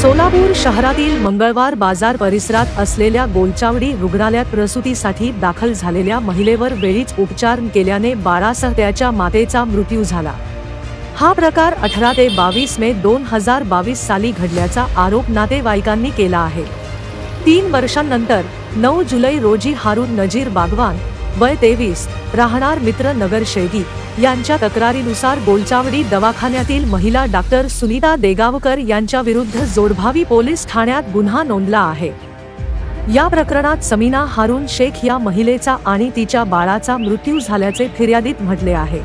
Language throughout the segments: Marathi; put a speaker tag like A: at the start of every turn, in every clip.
A: सोलापूर शहरातील मंगळवार बाजार परिसरात असलेल्या गोलचावडी रुग्णालयात प्रसूतीसाठी दाखल झालेल्या महिलेवर वेळीच उपचार केल्याने बाळासह त्याच्या मातेचा मृत्यू झाला। हा प्रकार 18 ते 22 मे 2022 साली घडल्याचा आरोप नातेवाईकांनी केला आहे। 3 वर्षांनंतर 9 जुलै रोजी हारून नजीर बागवान वय 23 राहणार मित्र नगर शेगी यांच्या तक्रारीनुसार गोलचावडी दवाखान्यातील महिला डॉक्टर सुनीता देगावकर यांच्या विरुद्ध जोडभावी पोलीस ठाण्यात गुन्हा नोंदला आहे। या प्रकरणात समीना हारून शेख या महिलेचा आणि तिच्या बाळाचा मृत्यू झाल्याचे फिर्यादीत म्हटले आहे।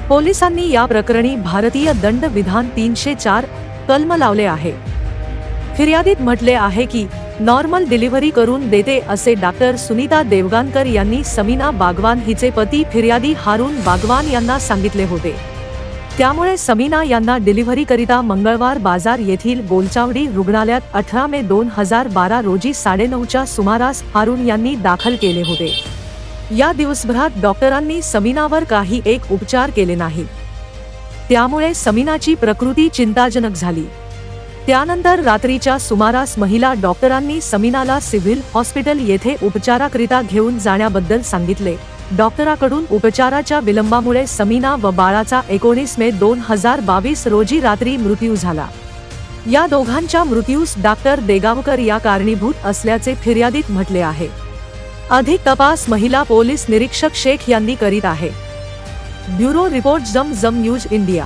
A: पोलिसांनी या प्रकरणी भारतीय दंड विधान 304 कलम लावले आहे। फिर्यादीत म्हटले आहे की नॉर्मल डिलिव्हरी करून देते असे डॉक्टर सुनीता देवगानकर यांनी समीना बागवान हिचे पती फिर्यादी हारून बागवान यांना सांगितले होते। त्यामुळे समीना यांना डिलिव्हरीकरिता मंगळवार बाजार येथील गोलचावडी रुग्णालयात 18 मे 2012 रोजी 9:30च्या सुमारास हारून यांनी दाखल केले होते। या दिवसभरात डॉक्टरांनी समीनावर काही उपचार केले नाही, त्यामुळे समीनाची प्रकृती चिंताजनक झाली। त्यानंतर रात्रीच्या सुमारास महिला डॉक्टरांनी समीनाला सिव्हिल हॉस्पिटल येथे उपचाराकरिता घेऊन जाण्याबद्दल सांगितले। डॉक्टरांकडून उपचाराच्या विलंबामुळे समीना व बाळाचा 19 मे 2022 रोजी रात्री मृत्यू झाला। या दोघांच्या मृत्यूस डॉक्टर देगावकर या कारणीभूत असल्याचे फिर्यादीत म्हटले आहे। अधिक तपास महिला पोलीस निरीक्षक शेख यांनी करीत आहे। ब्युरो रिपोर्ट जम न्यूज इंडिया।